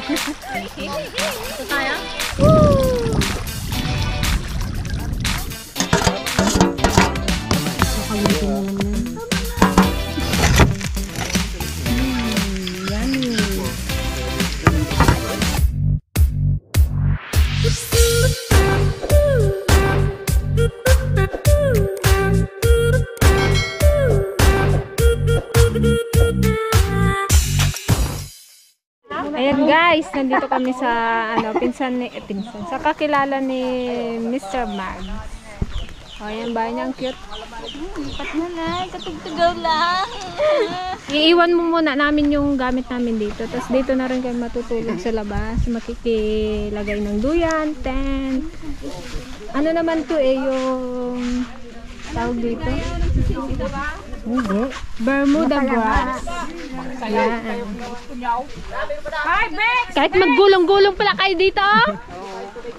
Ito tayo? Nakalitin na lang yan. Yummy. Ayan guys, nandito kami sa pinsan sa kakilala ni Mr. Mag. O, ayan ba niya, ang cute. Lipat na na, katugtugaw lang. Iiwan mo muna namin yung gamit namin dito. Tapos dito na rin kayo matutulog sa labas. Makikilagay ng duyan, tent. Ano naman to yung tawag dito? Hindi. Bermuda grass. Ayan. Hi, Bex! Kahit maggulong-gulong pala kayo dito.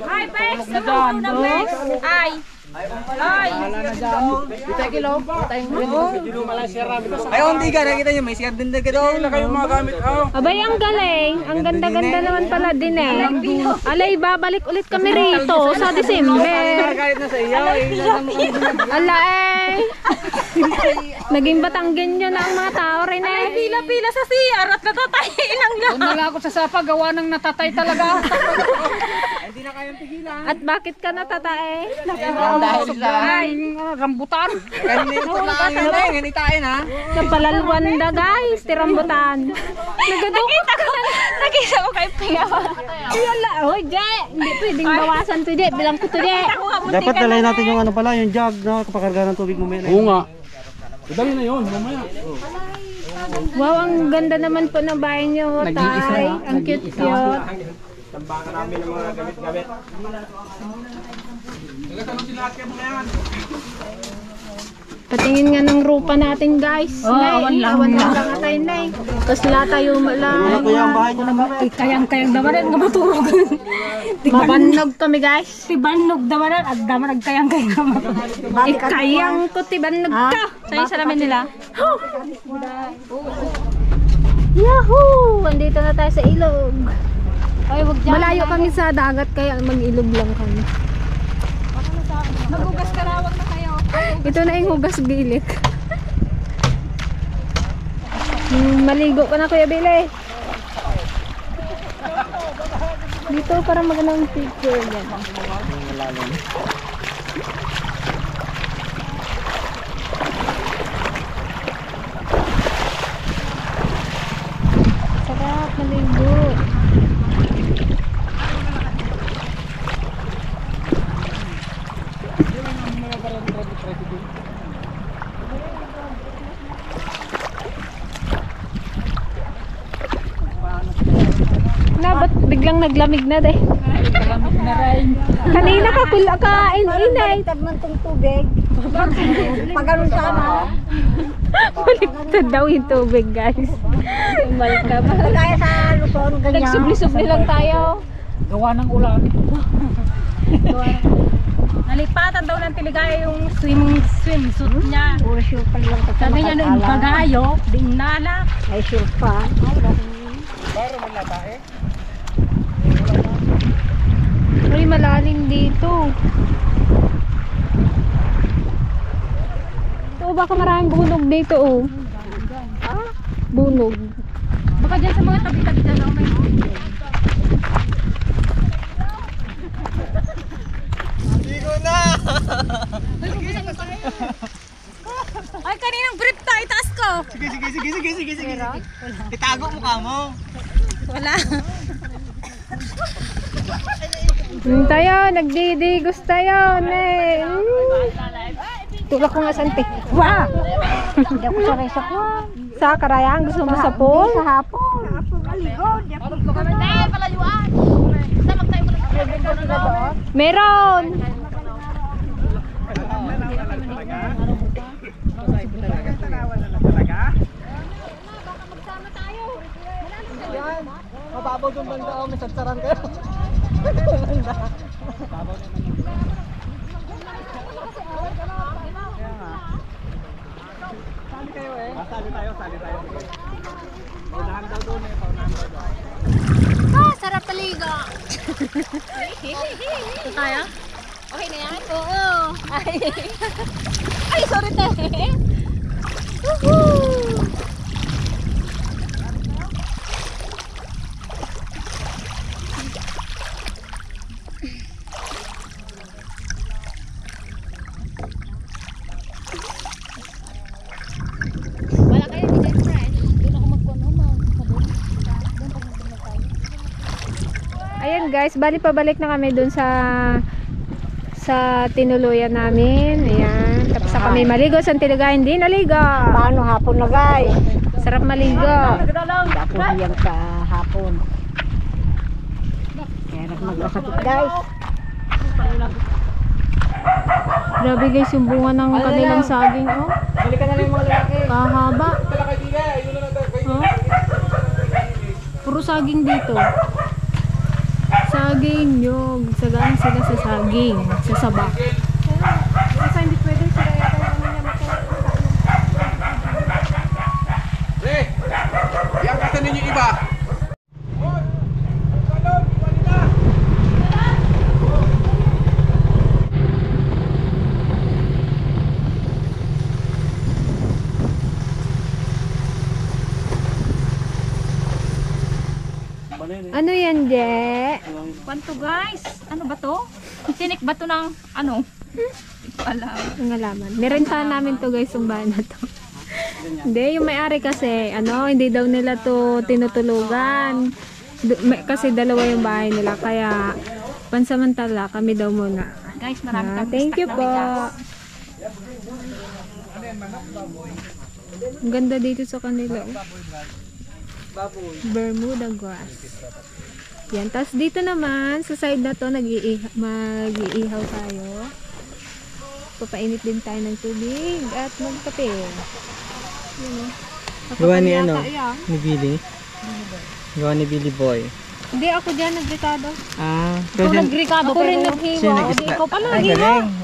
Hi, Bex! Ano na, Bex? Ay! Ay! Ayaw, hindi ka. Nakita nyo, may siyar din na gano'n. Abay, ang galing. Ang ganda-ganda naman pala din eh. Alay, babalik ulit kami rito sa December. Kahit na sa iyo. Ala eh. Naging Batanggen nyo na ang mga tao rin eh. Pila-pila sa CR at natatayin ang Doon na lang ako sa sapa, gawa ng natatay talaga. Hindi na kayang pigilan. At bakit ka natatae? Dahil sa... Rambutan. Ganito lang yun eh. Ganitain ha. Sa Palalwanda guys, tirambutan. Nakita ko kay Pingawa. Wala, oh, Jay. Hindi pwedeng bawasan to, Jay. Bilang ko to, Jay. Dapat dalhin natin yung ano pala, yung jug na kapakarga ng tubig mo. Oo nga. Dali na yun, mamaya. Wow, ang ganda naman po ng bahay niyo, Tay. Ang cute-cute. Tambangan namin ng mga gamit-gamit. Patingin nga ng rupa natin, guys. Nay, awan lang tayo, Nay. Tapos lahat tayo Ano po yung bahay nyo naman? Kayang-kayang damaran nga matulog. mabannog kami, guys. Tibanog damaran at damaran kayang-kayang damaran. Kayang ko, tibanog ka. Sa'yo sa namin nila. Yahoo! Andito na tayo sa ilog. Ay, wag dyan. Malayo kami sa dagat, kaya mag-ilog lang kami. Magugas karawang na kayo. Ito na yung hugas gilik. Maligo ka na, Kuya Billy. Dito para magandang picture yan. Sarap maligo. Ba't biglang naglamig na deh? Lamig na rin. Kanina ka kain-inay. Man tong tubig. Pag ganun sana. Baliktad daw yung tubig, guys. Balik ka ba? Kaya sa Luzon, ganyan. Nagsubli-subli lang tayo. Gawa ng ulan. Nalipatan daw ng Tiligaya yung swimsuit niya. Puro sure pa lang. Sabi niya nung pagayo, ding nalak. Ay sure pa. Uy, malalim dito. Oo, baka maraming bunog dito, oh. Bunog. Baka dyan sa mga tabi-tabi dyan daw may. Ligo na! Ay, kaninang brief tayo, itaas ko. Sige. Itago mo ka mo. Wala. Tayo, nagdidigos tayo, ne. Tulak ko nga sante. Wow! Hindi ako saray sa kuwan. Sa karayang, gusto mo sa pool? Sa hapon. Hapon maligo. Hindi ako Palayuan. Sama tayo pala. Meron! Mababaw doon banda ako, may sarsaran kayo. Sali kayo eh. Sali tayo. Paunahan daw doon eh, paunahan daw doon. Ito tayo? Okay na yan? Oo. Ay, sorry tayo. Woohoo! Wala kayo dyan fresh. Doon ako Ayan guys, bali pabalik na kami dun sa tinuluyan namin. Ayan. Tapos sa kami maligo sa Tilaga, hindi naligo. Paano hapon na guys? Sarap maligo. Tapos yan sa hapon. Kaya magkasakit guys. Grabe guys, yung bunga ng kanilang saging. Oh. Balikan na lang yung mga lalaki. Kahaba. Yun na lang tayo. Oh. Puro saging dito. Saging, nyog. Sagaan sila sa saging. Sa saba. Kasi hindi pwede sila yata yung ano niya Re, yang kata ninyo iba. Ano yan, Je? Kwanto guys? Ano ba to? Tinik ba to ng ano? Alam. Ang alaman. Nirentahan namin to guys, yung bahay na to. Hindi, yung may-ari kasi, hindi daw nila to tinutulugan. Kasi dalawa yung bahay nila, kaya pansamantala kami daw muna. Guys, marami kami Thank you po. Ang ganda dito sa kanila. Bermuda grass. Yan. Tapos dito naman, sa side na to, mag-iihaw tayo. Papainit din tayo ng tubig at magkape. Yan. Gawa ni ano? Ni Billy? Gawa ni Billy Boy. Hindi, ako dyan nag-ricado. Pero dyan, Ako rin naghiwa. siya Hindi, nag-start. ikaw pala Ay, naghiwa. galing.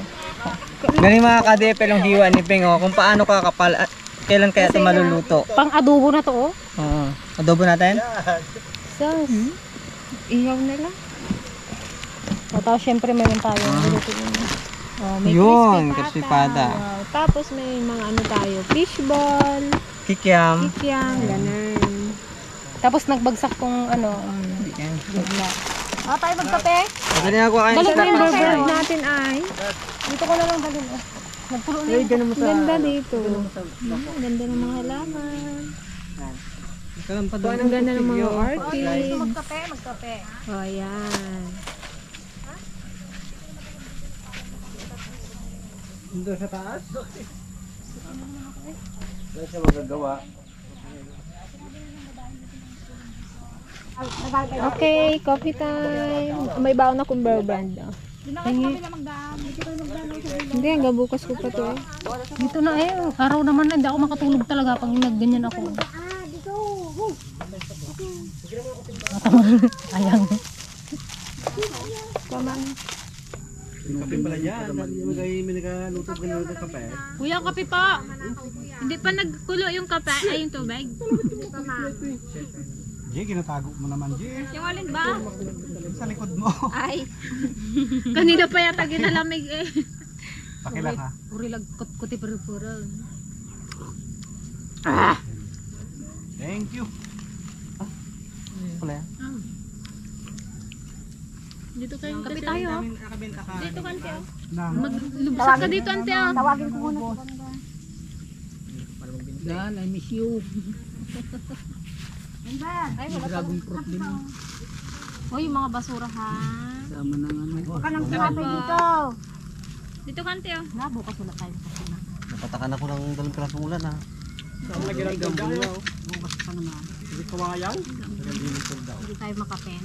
Galing mga kadepel yung hiwa ni Ping, kung paano kakapal at kailan kaya ito maluluto. Pang adobo na to, oh. Oo. Adobo natin? So, ihaw nila. O, tapos syempre meron tayo. Oh, may Yun, crispy crispy pata. pata. Wow. Tapos may mga ano tayo, fishball, Kikiam. kikyang, ganun. Tapos nagbagsak tong ano. Tayo magkape? Dali ako kain Balik sa na yung Starbucks. burger natin ay. Dito ko na lang dalhin, oh. Nagpulo na. Ang ganda dito. Ang ganda ng mga halaman. Ang ganda ng mga orchids. Magkape. Oh, yan. Doon sa taas? Doon siya magagawa. Okay, coffee time. May baon na kong bear brand. Oh. Hindi, hanggang bukas ko pa to eh. Dito na eh. Araw naman na. Hindi ako makatulog talaga pag nagganyan ako. Ayang. Tama na. Kape pala dyan. May nagaluto ka ng kape. Kuya, kape pa. Hindi pa nagkulo yung kape. Ay, yung tubig. Jay, ginatago mo naman, Jay. Yung alin ba? Sa likod mo. Ay. Kanina pa yata ginalamig eh. Pakilak ha. Uri kuti pura. Thank you. Pala yan. Dito kayo. Kape tayo. Dito ka, ante. Nang. Maglubsak ka dito, ante. Tawagin ko muna. Dan, I miss you. Uy, yung mga basura ha. Sama na nga. Huwag ka nang sinabi dito. Dito ka, ante. Nga, bukas wala tayo. Napatakan ako ng 2 pirasong ulan ha. Hindi tayo makapen.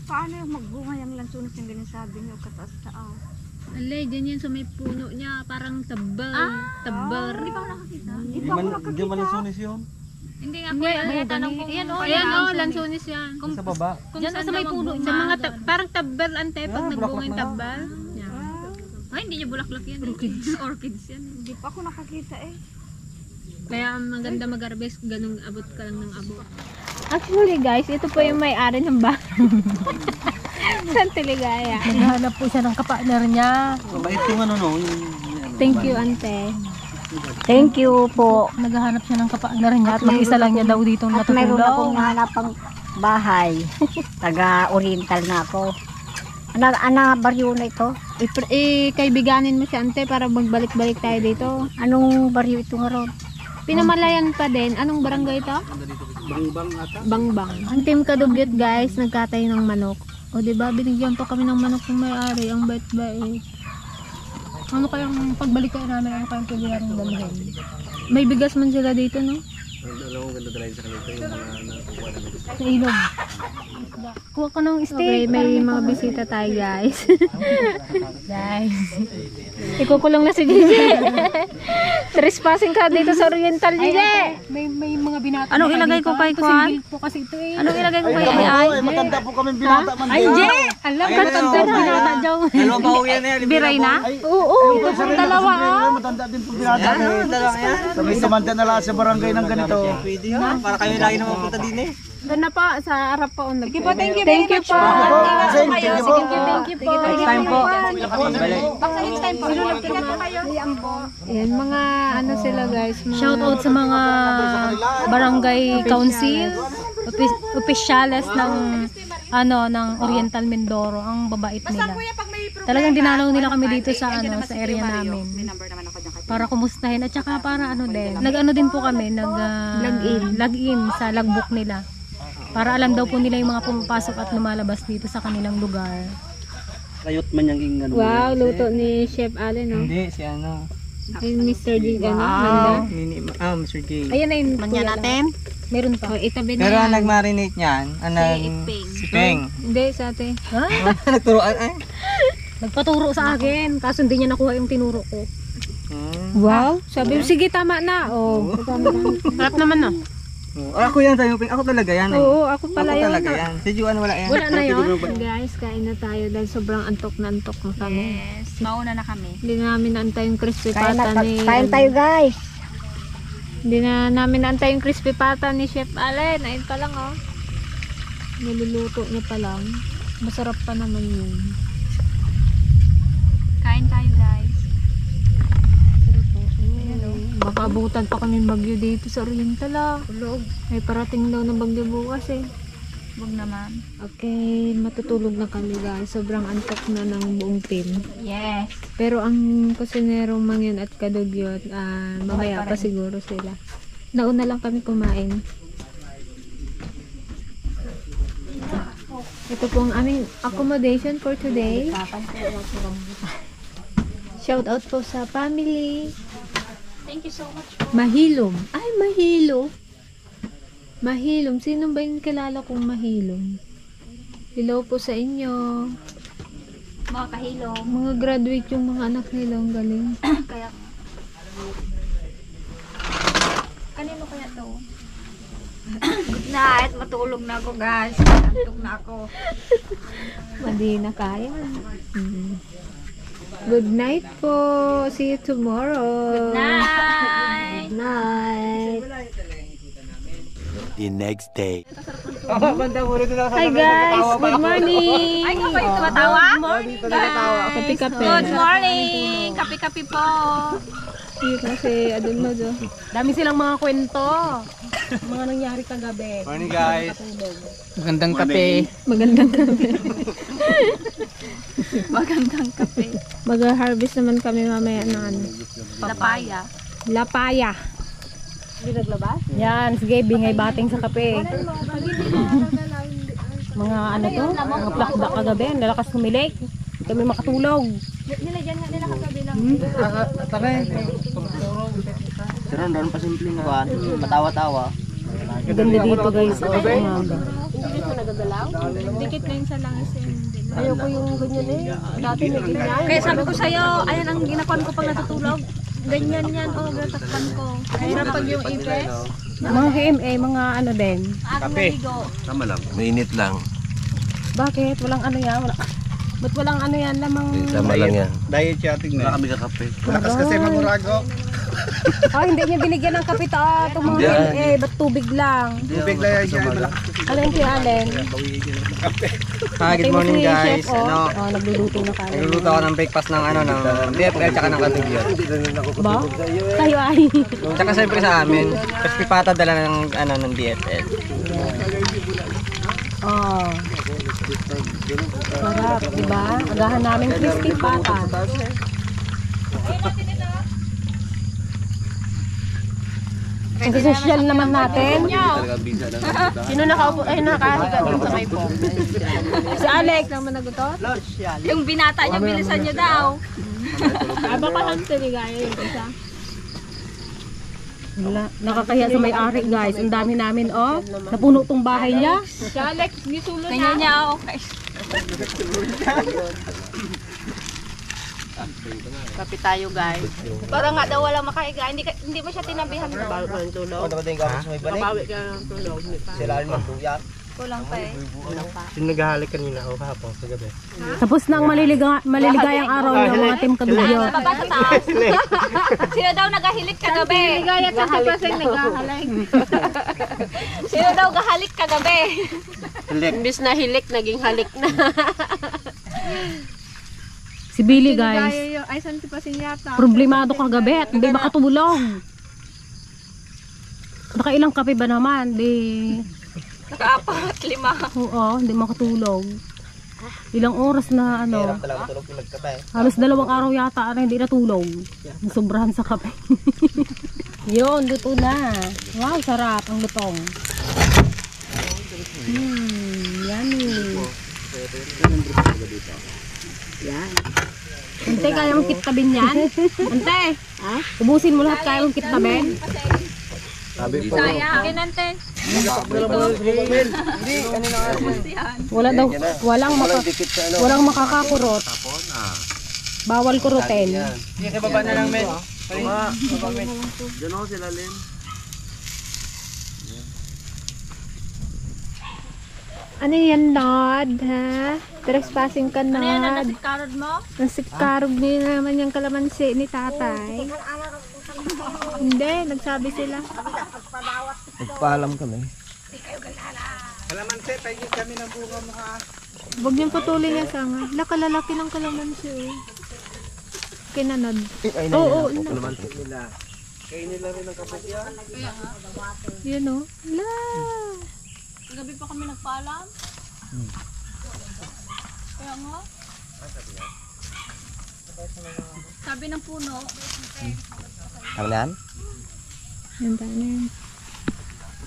Paano yung magbunga yung lansunis yung ganyan sabi niyo kataas-taas? Alay, ganyan sa may puno niya. Parang tabal. Tabal. Hindi pa ako nakakita. Hindi man lansunis yun. Hindi nga kuya. Kaya tanong kung Ayan, oh, ayan o, lansonis yan. Kung, Sa baba. kung Diyan saan sa may daw puno magbunga. Sa mga parang tabal, ante. Pag Ah, nagbunga bulaklak yung na. tabal. Yan. Ay, hindi niya bulaklak yan. Orchids. Orchids yan. Hindi pa ako nakakita eh. Kaya maganda mag-harvest, ganun abot ka lang ng abot. Actually guys, ito po yung may-ari ng bahay. Sante Ligaya. Naghahanap po siya ng kapartner niya. Mabait yung ano no. Thank you, ante. Thank you po. Naghahanap siya ng kapartner niya at mag-isa lang niya daw dito At mayroon akong natutulog. nahanapang bahay. Taga-oriental na ako. Ana baryo na ito? Kaibiganin mo si ante para magbalik-balik tayo dito. Anong baryo ito nga ron? Pinamalayan pa din. Anong barangay ito? Bangbang ata. Bangbang. Ang team Kadugyot guys, nagkatay ng manok. O diba, binigyan pa kami ng manok ng may-ari. Ang bait-bait. Ano kayang pagbalik kayo namin, ano kayang pwede namin dalhin? May bigas man sila dito, no? Alam mo ganda talaga sa kanila yung mga nakukuha namin. Sa ilog. Kuha ka ng steak. Okay, may mga bisita tayo guys. Guys. Ikukulong na si Gigi. Trespassing ka dito sa Oriental, Gigi. May mga binata. Anong ilagay ko kay Kwan? Single po kasi ito eh. Anong ilagay ko kay ay? Matanda po kami binata man. Ay, Je! Alam ka, tanda na. Binata daw. Dalawa pa uwi na yan. Biray na? Oo. Dalawa Matanda din po binata. Dalawa yan. Kami samanta na lang sa barangay ng ganito. Pwede ha. Para kami lagi na mapunta din eh. Doon na po, sa harap po. Thank you po. Thank you po. Thank you po. Next time po. Ayan, mga ano sila guys. Shout out sa mga barangay council, opisyales ng ng Oriental Mindoro, ang babait nila. Talagang dinalaw nila kami dito sa sa area namin. Para kumustahin at saka para din. Nag-ano din po kami, log-in sa logbook nila. Para alam daw po nila yung mga pumapasok at lumalabas dito sa kanilang lugar. Kayot man yung ano. Wow, luto ni Chef Allen, no? Hindi, si ano. Ay, Mr. G, Manda. Mr. J. Ayun na yun. Manya natin. Meron pa. Itabi na Pero yan. ang nag-marinate niyan, si Peng. Hindi, sa ate. Nagturuan ay. Nagpaturo sa akin, kaso hindi niya nakuha yung tinuro ko. Wow. Sabi mo, sige, tama na. Oh. Harap naman no. Ako yan tayo, Peng. Ako talaga yan. Oo, ako pala Ako yun. talaga yan. Si Juan wala yan. Wala na yun. Guys, kain na tayo dahil sobrang antok na kami. Yes, mauna na kami. Hindi na namin naantay yung crispy pata ni... Kain tayo guys. Hindi na namin naantay yung crispy pata ni Chef Allen. Ayun pa lang, oh. Niluluto niya pa lang. Masarap pa naman yun. Kain tayo guys. Sarap po. Baka abutan pa kami bagyo dito sa Oriental, ah. Tulog. Ay, parating daw ng bagyo bukas, eh. Wag naman. Okay, matutulog na kami, guys. Sobrang antok na ng buong team. Yes. Pero ang kusinerong Mangyan at Kadugyot, mamaya pa siguro sila. Nauna lang kami kumain. Ito po ang aming accommodation for today. Shout out po sa family. Thank you so much. Mahilom. Ay, Mahilom. Mahilom. Sino ba yung kilala kong Mahilom? Hello po sa inyo. Mga kahilong. Mga graduate yung mga anak nila. Ang galing. Kaya kanino kaya to? Good night. Matulog na ako guys. Antok na ako. Hindi na kaya. Good night po. See you tomorrow. Night. Good night. The next day. Hi guys. Good morning. Ay, ka pa yung tumatawa? Good morning, guys. Kape-kape. Good morning. Kape-kape po. Yun kasi adun mo do. Dami silang mga kwento. Mga nangyari kagabi. Morning guys. Magandang kape. Magandang kape. Magandang kape. Mag-harvest naman kami mamaya ng ano. Papaya. Lapaya. Yan, sige, bingay bating sa kape. Mga ano to, mga plakda kagabi, ang lalakas kumilik. Hindi kami makatulog. Pero doon pa simpleng kuhan. Patawa-tawa. Ganda dito guys, umaga. Dikit na yun sa langis yun. Ayoko yung ganyan eh. Dati may ganyan. Kaya sabi ko sa'yo, ayan ang ginakuan ko pag natutulog. Ganyan yan, oh, natakpan ko. Hirap pag yung ipes. Mga KMA, mga ano din. Kape. Tama lang. Mainit lang. Bakit? Walang ano yan? Ba't walang ano yan? Lamang... Tama lang yan. Diet chatting na. Kami kakape. Lakas kasi mamurago. Ah, hindi niya binigyan ng kape ta. Itong mga KMA, ba't tubig lang? Tubig lang yan siya. Malakas kasi. Alin si Allen? Good morning Si guys. Chef, oh, nagluluto na kami. Nagluluto ako ng breakfast ng ng DFL tsaka ng Kadugyot. Ba? Tayo ay. Tsaka siyempre sa amin, crispy pata dala ng ng DFL. Oh. Sarap, di ba? Agahan namin crispy pata. Ang social naman natin. Sino nakaupo? Ay, nakahiga dun sa may po. Si Alex naman nagutot? Yung binata niya, bilisan niyo daw. Aba ka lang taligaya yung isa. Wala. Nakakahiya sa may-ari guys. Ang dami namin oh. Napuno tong bahay niya. Si Alex, gisulo Kanya niya, okay. Kapi tayo guys. Para nga daw walang makaiga. Hindi mo siya tinabihan daw. Ano ba din gawin sa may balik? Bawi ka ng tulog. Sila rin magtuyat. Kulang pa eh. Sino naghahalik kanina o kahapon sa gabi? Tapos na ang maliligayang araw ng mga team Kadugyo. Baba sa taas. Sino daw nagahilik kagabi? Gaya sa kapaseng naghahalay. Sino daw gahalik kagabi? Imbis na hilik, naging halik na. Si Billy guys, Ay, saan si Pasing yata? problemado kagabi at hindi makatulog. Nakailang kape ba naman? Naka-4, 5. Oo, hindi makatulog. Ilang oras na Hirap talaga tulog yung nagkatay. halos 2 araw yata na hindi natulog. Sobrahan sa kape. Yun, luto na. Wow, sarap ang lutong. Yummy. Yan. Ante, kaya mong kitabin yan? Ante, ubusin mo lahat kaya mong kitabin? Saya. Kinante. Walang makakakurot. Bawal kurutin. Sige, sa baba na lang, men. Diyan ako sila Len. Ano yan, Nod? Ha? Trespassing ka, Nod. Ano yan ang nasikarod mo? Nasikarog niya naman yung kalamansi ni tatay. Hindi, nagsabi sila. Nagpaalam kami. Kalamansi, pahigit kami ng bunga mo ha. Huwag niyang patuloy niya sanga. Lakalalaki ng kalamansi. Kinanod. Oo, Kalamansi nila. Kainin nila rin ang kapatid yan. yun o. La. Gabi pa kami nagpaalam. Kaya nga. Sabi ng puno. Ang nan? Yan tayo na yun.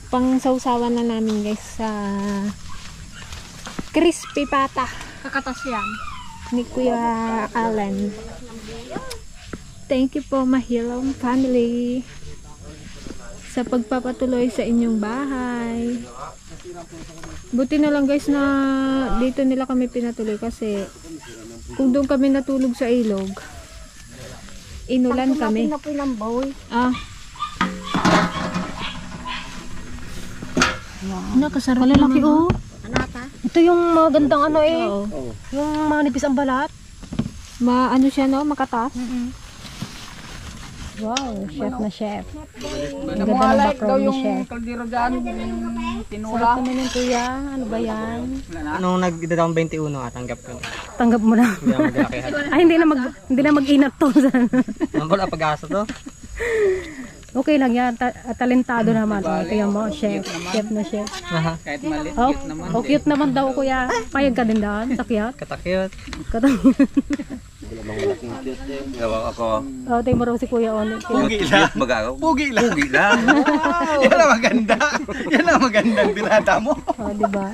Pang sausawan na namin guys sa crispy pata Kakatas yan. ni Kuya Allen. Thank you po Mahilong family sa pagpapatuloy sa inyong bahay. Buti na lang guys na dito nila kami pinatuloy kasi kung doon kami natulog sa ilog, inulan kami. Ah, Nakasarap lalaki oh. Ito yung magandang ano eh. Yung manipis ang balat. ano siya no, makatas. Wow, chef na chef. Ang ganda ng background ni chef. Kaldero dyan, Sarap naman yung kuya. Ano ba yan? Nung nagdadang 21 tanggap ko. Tanggap mo na. Hindi ako maglalakihan. Ay, hindi na mag-inat to. Ang wala pag-asa to. Okay lang yan. Talentado naman. Oh, kaya mo, chef. Chef na chef. Kahit mali. Oh, oh, cute naman daw kuya. Payag ka din doon. Sakyat. Katakyot. Gawak ako. Oh, tingin mo raw si kuya on. Pugi lang. Magagaw. Pugi lang. Pugi lang. Yan ang maganda. Yan ang magandang binata mo. Oh, di ba?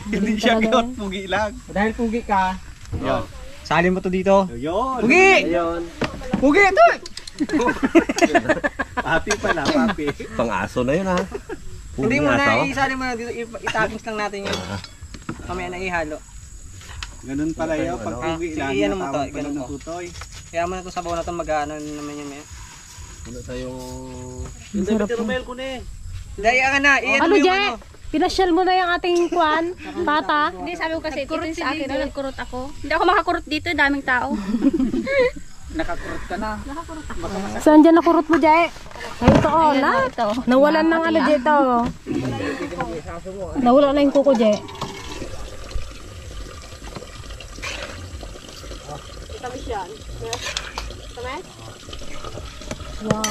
Hindi siya cute, pugi lang. Dahil pugi ka, Yun. salin mo to dito. Yun. Pugi! Yun. Pugi ito! Papi pala, papi. Pang-aso na yun ha. Hindi Puging mo na, aso. isali mo na dito, itappings lang natin yun. Kamaya na ihalo. Ganun pala yun. Pag pugi Sige, lang, yan mo to, natawag pala ganun ng mo. tutoy. Kaya mo na itong sabaw na ito, mag-ano naman yun. Ano tayo? Yung David Romel ko na eh. Dahil ka na, iyan Ano, mo yung Je? ano. Pinasyal mo na yung ating kwan, pata. Hindi, sabi ko kasi, ito sa akin, nagkurot ako. Hindi ako makakurot dito, daming tao. Nakakurot ka na. Saan dyan nakurot mo, Jay? Ay, ito, oh, na. Nawalan ng ano dito. Nawala na yung kuko, Jay. Wow.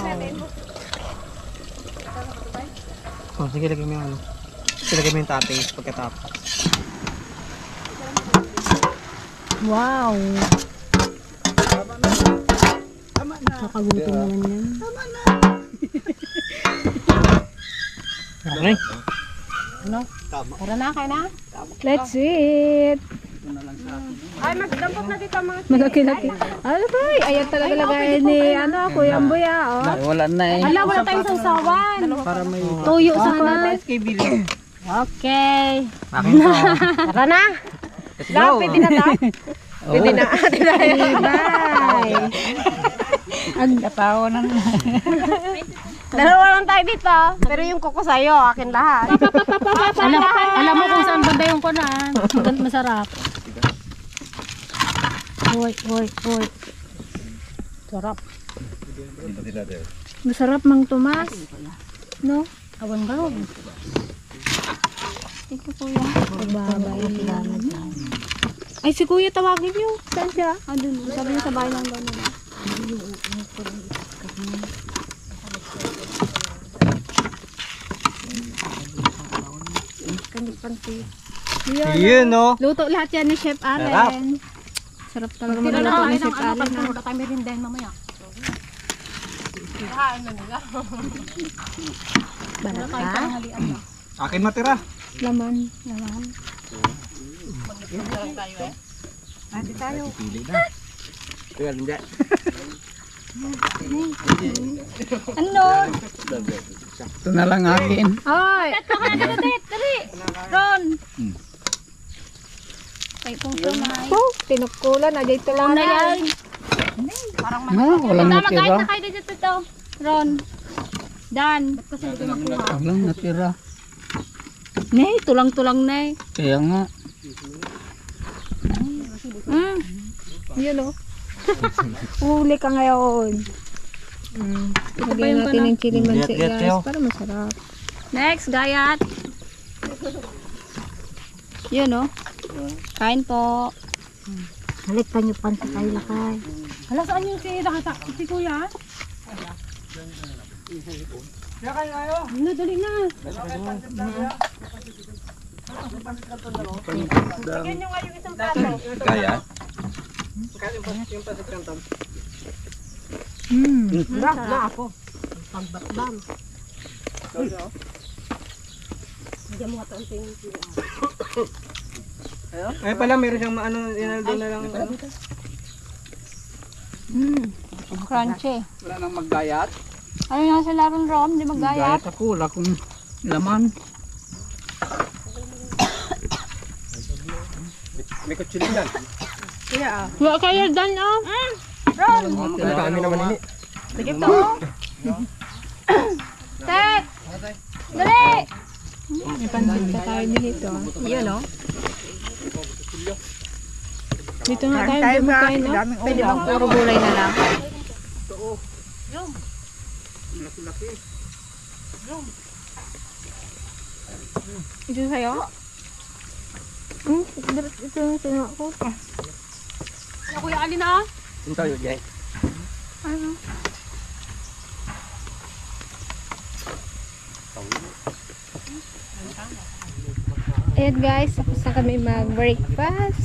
Oh, sige, lagay mo yung ano. Ilagay mo yung toppings pagkatapos. Wow. Nakagutom naman yan. Okay. Tara na, kaya na. Let's eat. Ay, magdampok na dito mga malaki-laki. Ano to? Ayan talaga lagay ni ano, Kuya Amboya, oh. Wala na eh. Ala, wala tayong sausawan. Para may... Tuyo sana. Kay Billy. Okay. Akin to. Tara na. Let's go. Pwede na ta? Pwede na. Bye. Ang napawa na. Dalawa lang tayo dito. Pero yung kuko sa'yo, akin lahat. Alam mo kung saan banda yung kunan. Masarap. Hoy. Sarap. Masarap, Mang Tomas. No? Awan garog. Ito, Kuya. Pagbabay. Ay, si Kuya tawagin niyo. Saan siya? Doon. Sabi niya sa bahay lang doon. Yun, no? Luto lahat yan ni Chef Allen. Sarap talaga magluto ni Chef Allen. Wala tayo merindahin mamaya. Barata. Akin matira. Laman. Kaya hindi. Ano? Ito na lang akin. Ay! Dali! Ron! Ay, kung tumay. Oh, tinukulan. Ajay tulang na yan. Walang Magkait na kayo dito to. Ron. Dan. Walang natira. Nay, tulang-tulang nay. Kaya nga. Yun o. Huli ka ngayon. Lagyan natin ng chili mansi guys para masarap. Next, gayat. Yun o. Kain po. Halit pa niyo pan sa kayo lakay. Hala, saan yung si Kuya? Ano, dali na. Kaya? Ay pala, meron siyang ano, doon na lang. Ano. Crunchy. Wala nang maggayat. Ano nga sa laron Ron? Di magayat? Ako, wala akong laman. May kutsilinan. Wala kayo dan o. Ron! Kami naman ini. Sige to. Tek! Dali! May pansin pa tayo dito. Yun o. Dito nga tayo bumakain o. Pwede bang puro gulay na lang? Ito sa'yo? Ito yung sino ko. Kuya Alin ah. Yung tayo, Jay. Ayan guys, tapos na kami mag-breakfast.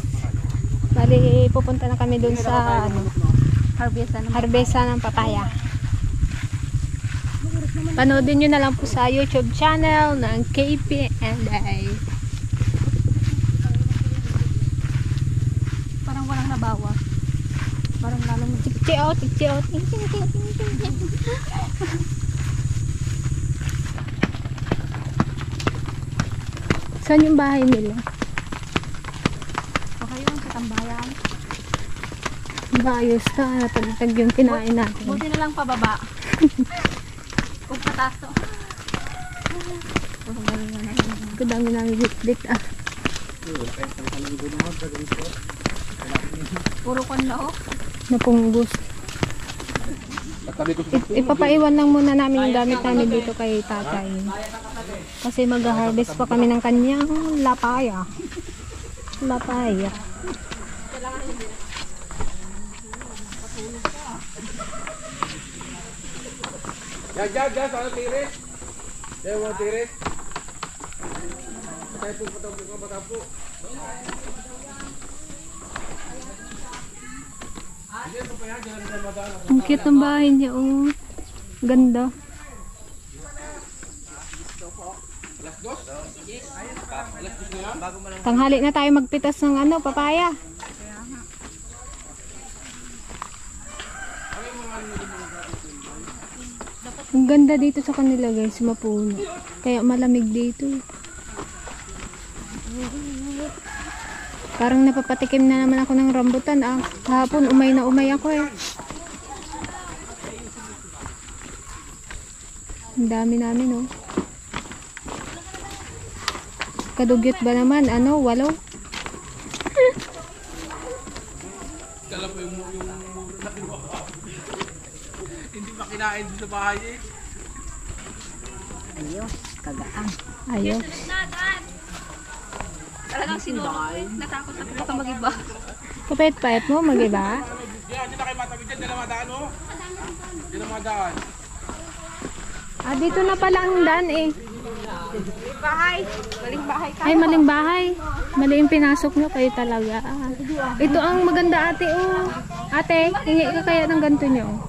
Bali, pupunta na kami dun sa ano, Harbesa ng papaya. Panoodin nyo na lang po sa YouTube channel ng KP&I. Parang walang nabawa. Parang lalong Tikti-out. Saan yung bahay nila? Okay yun sa tambayan. Bayos ka, natagtag yung kinain natin. Buti na lang pababa. Kung pataas to. Kadami namin bit ah. Puro kon na oh. Napunggos. Ipapaiwan lang muna namin yung gamit namin dito kay tatay. Kasi mag-harvest pa kami ng kanyang lapaya. Lapaya. Ang cute ng bahay niya, oh. Ganda. Tanghali na tayo magpitas ng ano, papaya. Ang ganda dito sa kanila, guys, mapuno. Kaya malamig dito. Parang napapatikim na naman ako ng rambutan. Kahapon umay na umay ako eh. Ang dami namin, oh. Kadugyot ba naman? Ano? 8? Hindi pa kinain sa bahay eh. Ayos, kagaan. Ayos. Talagang sinunod. Natakot ako baka mag-iba. Kapait-pait mo, mag-iba? Yan, hindi na kayo matawid dyan. Diyan na madaan oh. Diyan na madaan. Dito na pala ang daan eh. Bahay. Maling bahay ka. Ay, maling bahay. Mali yung pinasok nyo kayo talaga. Ito ang maganda ate, oh. Ate, hingi ka kaya ng ganito nyo.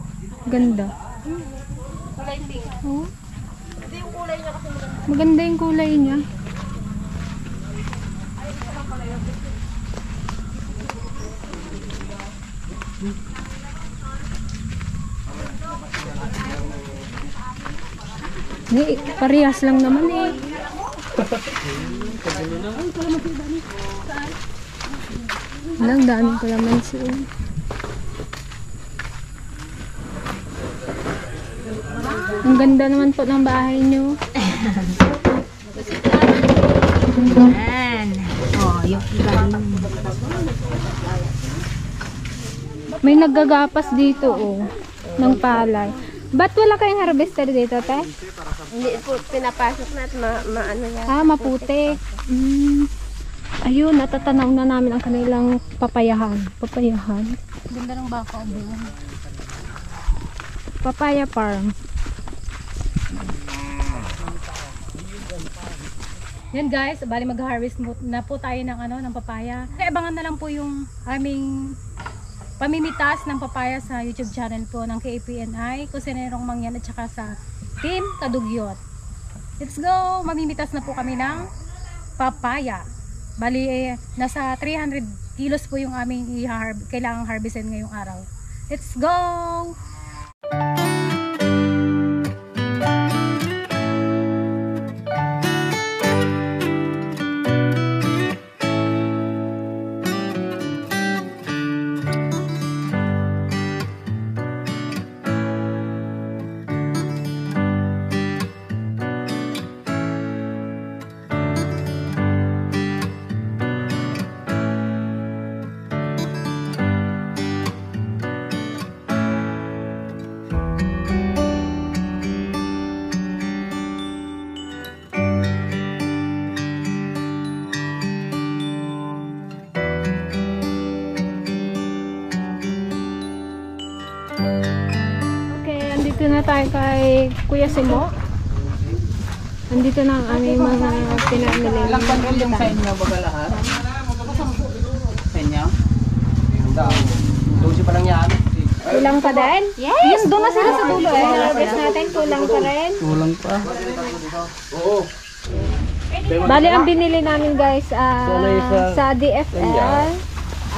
Ganda. Kulay pink. Oh. Ito yung kulay niya kasi maganda. Maganda yung kulay niya. Parehas lang naman eh. Walang daan ko naman siya. Ang ganda naman po ng bahay nyo. Yan. Oh, yung iba. May naggagapas dito, oh, ng palay. Ba't wala kayong harvester dito, te? Hindi po pinapasok na at maano yan. Maputi. Ayun, natatanaw na namin ang kanilang papayahan. Papayahan. Ganda ng baka, buwan. Papaya farm. Yan guys, bali mag-harvest na po tayo ng ng papaya. Abangan na lang po yung aming pamimitas ng papaya sa YouTube channel po ng KAPNI, Kusinerong Mangyan at saka sa Team Kadugyot. Let's go! Mamimitas na po kami ng papaya. Bali, nasa 300 kilos po yung aming kailangang harvestin ngayong araw. Let's go! Andito na tayo kay Kuya Simo. Andito na ang aming mga pinamili. Ilang bundle yung sa inyo baga lahat? Sa inyo? 12 pa lang yan. Kulang pa din? Yes! Doon na sila sa dulo eh. Harvest natin, kulang pa rin. Kulang pa. Oo. Bali, ang binili namin guys sa DFL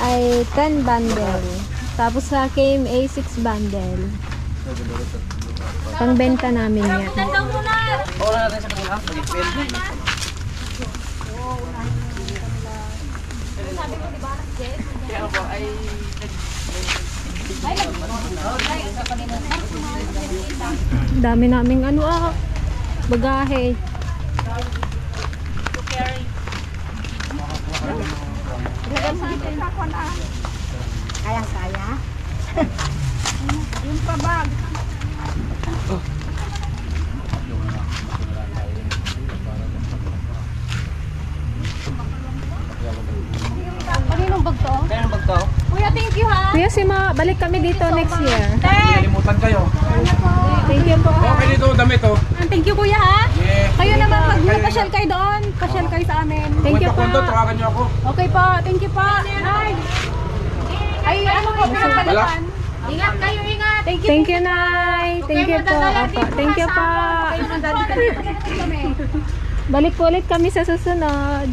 ay 10 bundle. Tapos sa KMA 6 bundle. Pangbenta namin yan. Oo na natin sa kanila. Mag-ipin. Dami naming bagahe. Kayang-kaya. Kaninong bag to? Meron bag to? Kuya, thank you ha. Kuya, balik kami dito next year. Nalimutan kayo. Thank you po. Okay dito, damit oh. Thank you kuya ha. Yeah. Kayo naman, pag napasyal kayo doon, pasyal kayo sa amin. Thank you po. Punta kondo, tawagan niyo ako. Okay po, thank you po. Ay, ano po, pinapalitan. Ingat kayo, ingat. Thank you. Thank you, Nay. Thank you po. Opo. Thank you po. Balik po ulit kami sa susunod.